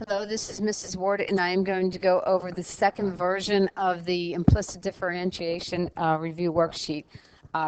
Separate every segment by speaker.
Speaker 1: Hello, this is Mrs. Ward, and I am going to go over the second version of the implicit differentiation review worksheet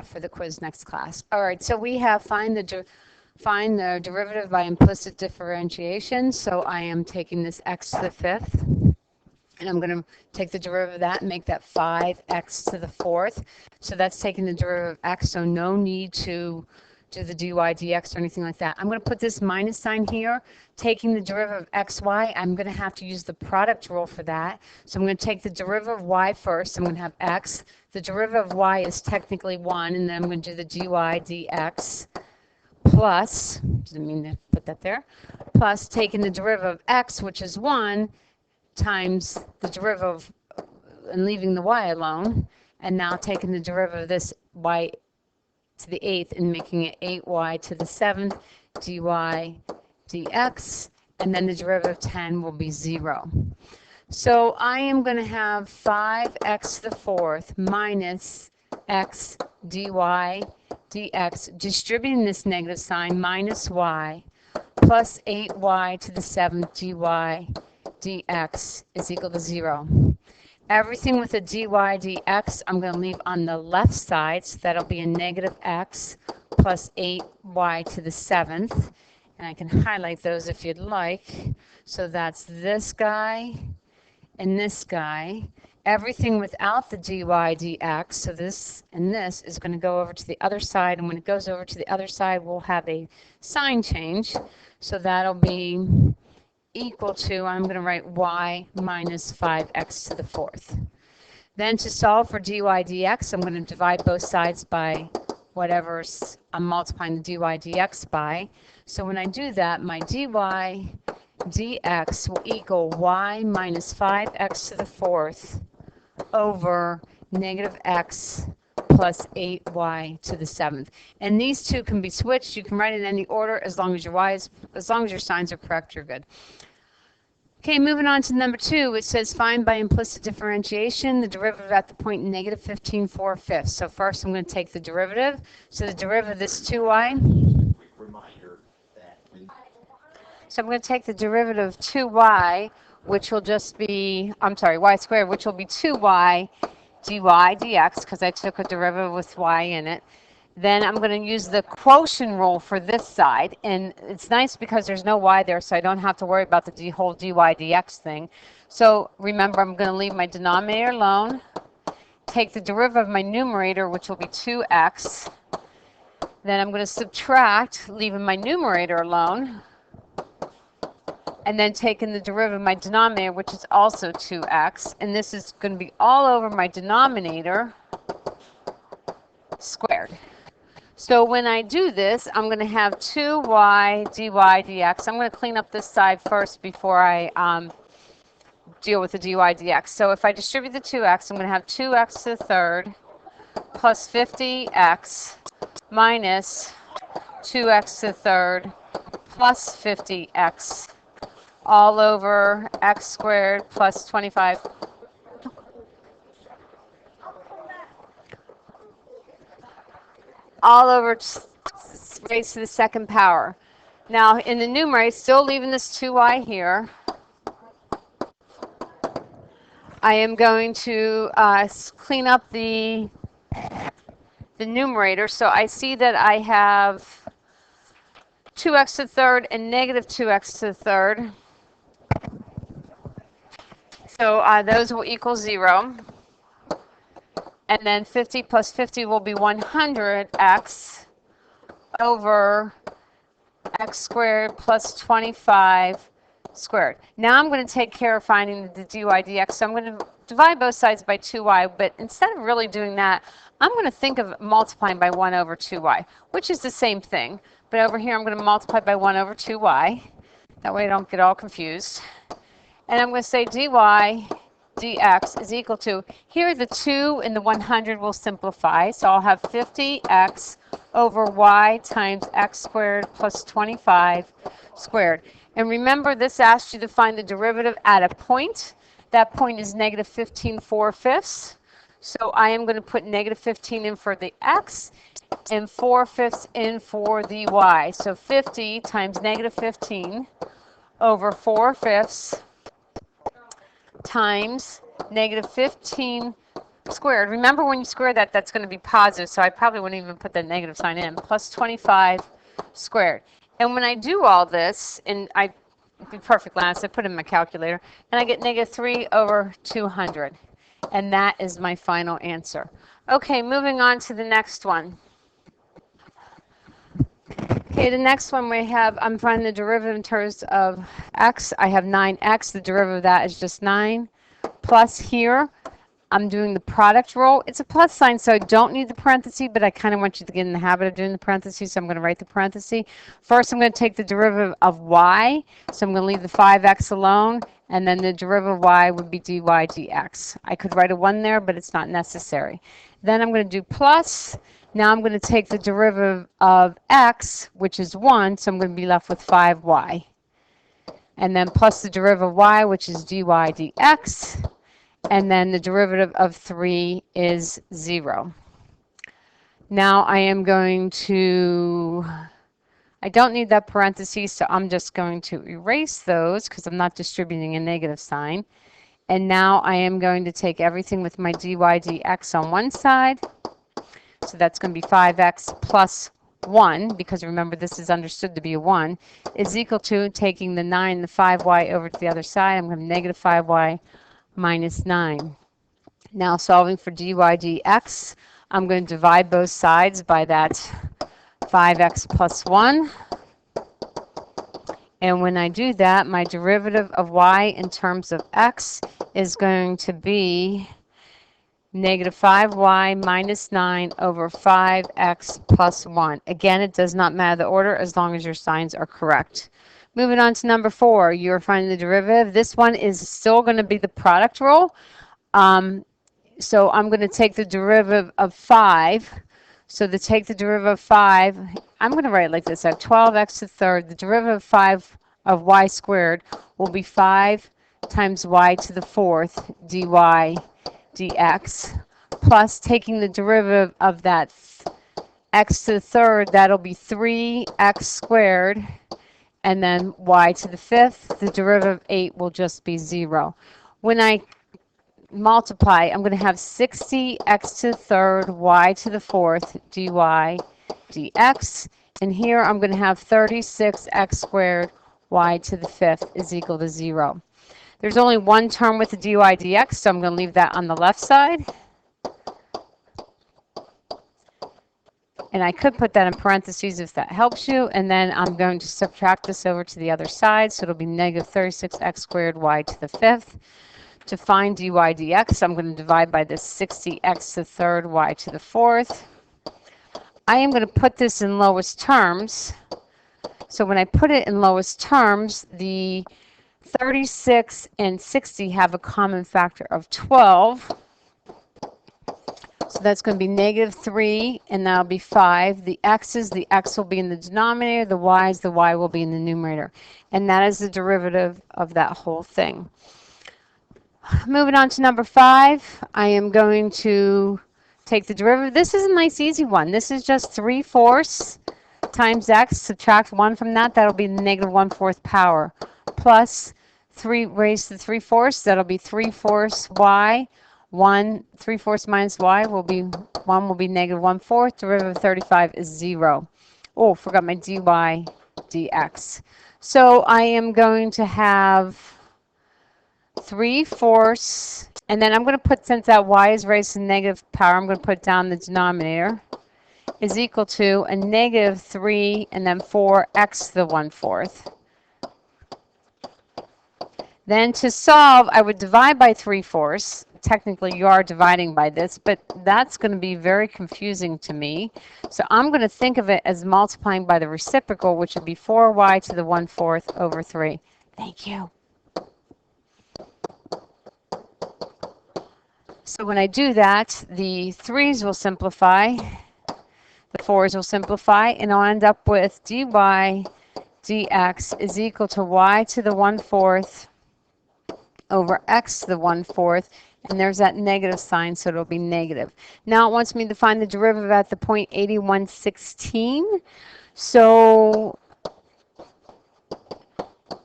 Speaker 1: for the quiz next class. All right, so we have find the derivative by implicit differentiation. So I am taking this x to the fifth, and I'm going to take the derivative of that and make that 5x to the fourth. So that's taking the derivative of x, so no need to do the dy dx or anything like that. I'm going to put this minus sign here. Taking the derivative of xy, I'm going to have to use the product rule for that. So I'm going to take the derivative of y first. I'm going to have x. The derivative of y is technically 1, and then I'm going to do the dy dx plus, didn't mean to put that there, plus taking the derivative of x, which is 1, times the derivative and leaving the y alone, and now taking the derivative of this y to the 8th and making it 8y to the 7th dy dx, and then the derivative of 10 will be 0. So I am going to have 5x to the fourth minus x dy dx, distributing this negative sign, minus y, plus 8y to the 7th dy dx is equal to 0. Everything with a dy dx, I'm going to leave on the left side, so that'll be a negative x plus 8y to the 7th. And I can highlight those if you'd like. So that's this guy and this guy. Everything without the dy dx, so this and this is going to go over to the other side. And when it goes over to the other side, we'll have a sign change. So that'll be equal to, I'm going to write y minus 5x to the fourth. Then to solve for dy dx, I'm going to divide both sides by whatever I'm multiplying the dy dx by. So when I do that, my dy dx will equal y minus 5x to the fourth over negative x plus 8y to the 7th. And these two can be switched. You can write it in any order as long as your signs are correct, you're good. Okay, moving on to number 2, it says find by implicit differentiation the derivative at the point negative 15 4/5. So first I'm going to take the derivative. So the derivative of this 2y. So I'm going to take the derivative of 2y, which will just be, y squared, which will be 2y dy dx, because I took a derivative with y in it. Then I'm going to use the quotient rule for this side, and it's nice because there's no y there, so I don't have to worry about the whole dy dx thing. So remember, I'm going to leave my denominator alone, take the derivative of my numerator, which will be 2x. Then I'm going to subtract, leaving my numerator alone, and then taking the derivative of my denominator, which is also 2x, and this is going to be all over my denominator squared. So when I do this, I'm going to have 2y dy dx. I'm going to clean up this side first before I deal with the dy dx. So if I distribute the 2x, I'm going to have 2x to the third plus 50x minus 2x to the third plus 50x all over x squared plus 25. All over raised to the second power. Now in the numerator, still leaving this 2y here, I am going to clean up the numerator. So I see that I have 2x to the third and negative 2x to the third. So those will equal 0. And then 50 plus 50 will be 100x over x squared plus 25 squared. Now I'm going to take care of finding the dy dx. So I'm going to divide both sides by 2y, but instead of really doing that, I'm going to think of multiplying by 1 over 2y, which is the same thing. But over here, I'm going to multiply by 1 over 2y. That way I don't get all confused. And I'm going to say dy dx is equal to, here the 2 and the 100 will simplify, so I'll have 50x over y times x squared plus 25 squared. And remember, this asked you to find the derivative at a point. That point is negative 15 4/5. So I am going to put negative 15 in for the x and 4/5 in for the y. So 50 times negative 15 over 4/5 times negative 15 squared. Remember when you square that, that's going to be positive, so I probably wouldn't even put the negative sign in, plus 25 squared. And when I do all this, and I be perfectly honest, I put in my calculator, and I get negative 3 over 200. And that is my final answer. Okay, moving on to the next one. Okay, the next one we have, I'm finding the derivative in terms of x. I have 9x. The derivative of that is just 9. Plus here, I'm doing the product rule. It's a plus sign, so I don't need the parenthesis, but I kind of want you to get in the habit of doing the parentheses, so I'm going to write the parenthesis. First, I'm going to take the derivative of y, so I'm going to leave the 5x alone, and then the derivative of y would be dy dx. I could write a 1 there, but it's not necessary. Then I'm going to do plus. Now I'm going to take the derivative of x, which is 1, so I'm going to be left with 5y. And then plus the derivative of y, which is dy dx. And then the derivative of 3 is 0. Now I am going to, I don't need that parentheses, so I'm just going to erase those because I'm not distributing a negative sign. And now I am going to take everything with my dy dx on one side. So that's going to be 5x plus 1, because remember this is understood to be a 1, is equal to taking the 9, the 5y over to the other side. I'm going to have negative 5y minus 9. Now solving for dy dx, I'm going to divide both sides by that 5x plus 1. And when I do that, my derivative of y in terms of x is going to be negative 5y minus 9 over 5x plus 1. Again, it does not matter the order as long as your signs are correct. Moving on to number 4, you're finding the derivative. This one is still going to be the product rule. So I'm going to take the derivative of 5. So to take the derivative of 5, I'm going to write it like this. I have 12x to the third. The derivative of 5 of y squared will be 5 times y to the fourth dy dx, plus taking the derivative of that x to the third, that'll be 3x squared, and then y to the fifth, the derivative of 8 will just be 0. When I multiply, I'm going to have 60x to the third, y to the fourth, dy dx. And here I'm going to have 36x squared, y to the fifth is equal to 0. There's only one term with the dy dx, so I'm going to leave that on the left side. And I could put that in parentheses if that helps you. And then I'm going to subtract this over to the other side. So it'll be negative 36x squared y to the fifth. To find dy dx, I'm going to divide by this 60x to the third y to the fourth. I am going to put this in lowest terms. So when I put it in lowest terms, the 36 and 60 have a common factor of 12. So that's going to be negative 3, and that'll be 5. The x will be in the denominator. The y will be in the numerator. And that is the derivative of that whole thing. Moving on to number 5, I am going to take the derivative. This is a nice easy one. This is just 3/4 times x. Subtract 1 from that. That'll be the negative 1/4 power. Plus 3 raised to 3/4. That'll be 3/4 y. 3/4 minus y will be 1 will be negative 1/4. Derivative of 35 is 0. Oh, forgot my dy dx. So I am going to have 3/4, and then I'm going to put, since that y is raised to negative power, I'm going to put down the denominator, is equal to a negative 3 and then 4x to the 1/4. Then to solve, I would divide by 3/4. Technically, you are dividing by this, but that's going to be very confusing to me. So I'm going to think of it as multiplying by the reciprocal, which would be 4y to the 1/4 over 3. Thank you. So when I do that, the 3's will simplify, the 4's will simplify, and I'll end up with dy dx is equal to y to the 1/4 over x to the 1/4, and there's that negative sign, so it'll be negative. Now it wants me to find the derivative at the point 8116. So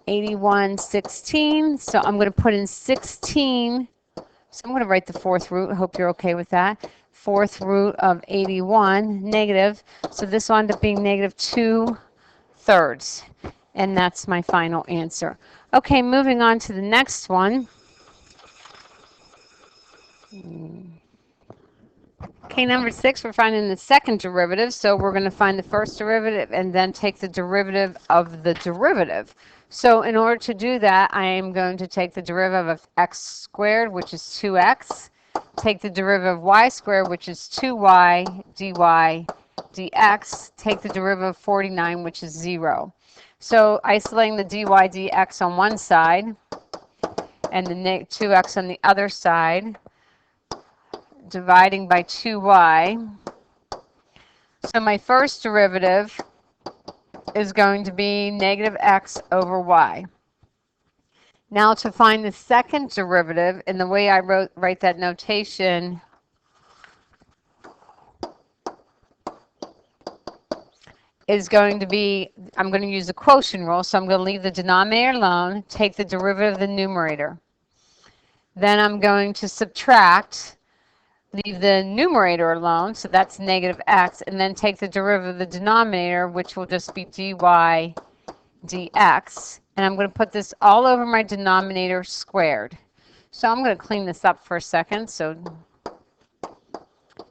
Speaker 1: 81 16. So I'm going to put in 16. So I'm going to write the fourth root. I hope you're okay with that. Fourth root of 81 negative. So this will end up being negative 2/3. And that's my final answer. Okay, moving on to the next one. Okay, number 6, we're finding the second derivative. So we're going to find the first derivative and then take the derivative of the derivative. So in order to do that, I am going to take the derivative of x squared, which is 2x, take the derivative of y squared, which is 2y dy dx, take the derivative of 49, which is 0. So isolating the dy dx on one side and the 2x on the other side, dividing by 2y. So my first derivative is going to be negative x over y. Now to find the second derivative, and the way I write that notation is going to be, I'm going to use the quotient rule, so I'm going to leave the denominator alone, take the derivative of the numerator. Then I'm going to subtract, leave the numerator alone, so that's negative x, and then take the derivative of the denominator, which will just be dy dx. And I'm going to put this all over my denominator squared. So I'm going to clean this up for a second.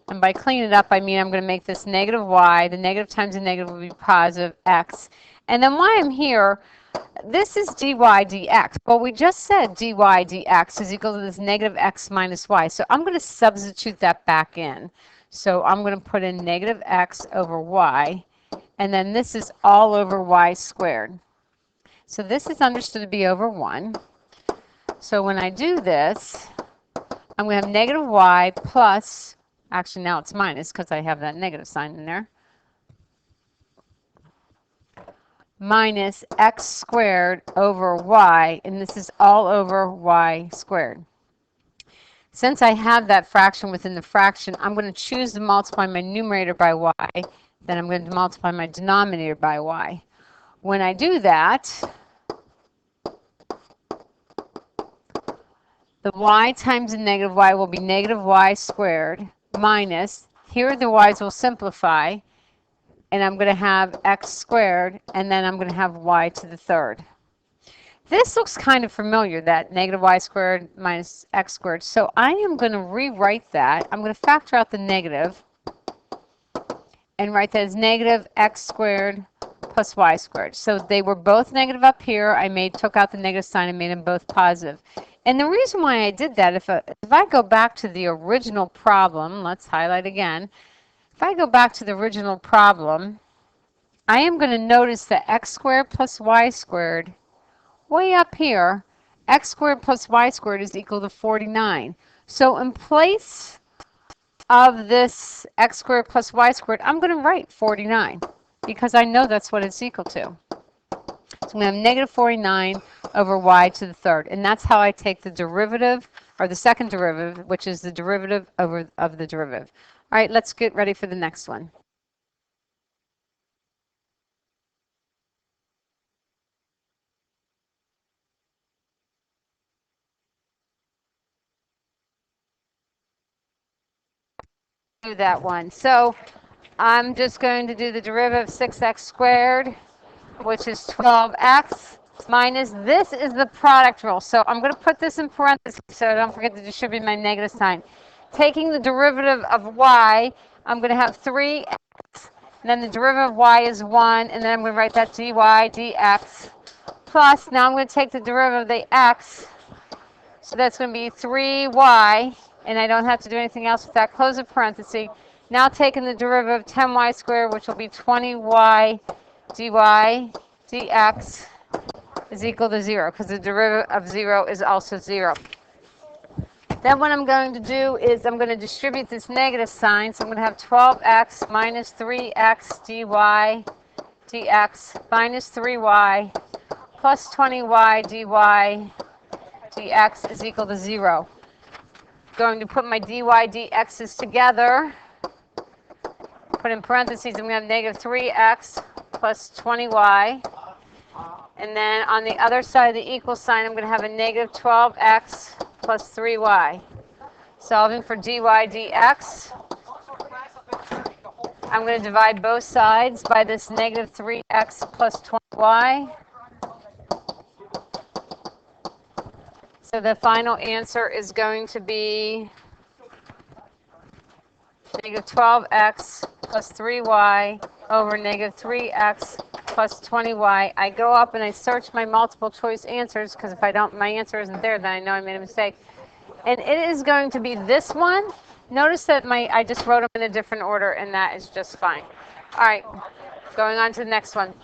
Speaker 1: And by cleaning it up, I mean I'm going to make this negative y. The negative times the negative will be positive x. And then while I'm here, this is dy dx. Well, we just said dy dx is equal to this negative x minus y. So I'm going to substitute that back in. So I'm going to put in negative x over y. And then this is all over y squared. So this is understood to be over 1. So when I do this, I'm going to have negative y plus, actually now it's minus because I have that negative sign in there, minus x squared over y, and this is all over y squared. Since I have that fraction within the fraction, I'm going to choose to multiply my numerator by y, then I'm going to multiply my denominator by y. When I do that, the y times the negative y will be negative y squared minus, here the y's will simplify, and I'm going to have x squared, and then I'm going to have y to the third. This looks kind of familiar, that negative y squared minus x squared. So I am going to rewrite that. I'm going to factor out the negative and write that as negative x squared plus y squared. So they were both negative up here. I took out the negative sign and made them both positive. And the reason why I did that, if I go back to the original problem, let's highlight again. If I go back to the original problem, I am going to notice that x squared plus y squared, way up here, x squared plus y squared is equal to 49. So in place of this x squared plus y squared, I'm going to write 49 because I know that's what it's equal to. So I'm going to have negative 49 over y to the third. And that's how I take the derivative, or the second derivative, which is the derivative of the derivative. All right, let's get ready for the next one. Do that one. So I'm just going to do the derivative of 6x squared, which is 12x, minus, this is the product rule. So I'm going to put this in parentheses so I don't forget to distribute my negative sign. Taking the derivative of y, I'm going to have 3x, and then the derivative of y is 1, and then I'm going to write that dy dx, plus, now I'm going to take the derivative of the x, so that's going to be 3y, and I don't have to do anything else with that, close the parenthesis. Now taking the derivative of 10y squared, which will be 20y dy dx is equal to 0, because the derivative of 0 is also 0. Then what I'm going to do is I'm going to distribute this negative sign, so I'm going to have 12x minus 3x dy dx minus 3y plus 20y dy dx is equal to 0. Going to put my dy dx's together, put in parentheses, I'm going to have negative 3x plus 20y And then on the other side of the equal sign, I'm going to have a negative 12x plus 3y. Solving for dy dx, I'm going to divide both sides by this negative 3x plus 20y. So the final answer is going to be negative 12x plus 3y over negative 3x plus 20y. I go up and I search my multiple choice answers, because if I don't, my answer isn't there, then I know I made a mistake. And it is going to be this one. Notice that I just wrote them in a different order, and that is just fine. All right, going on to the next one.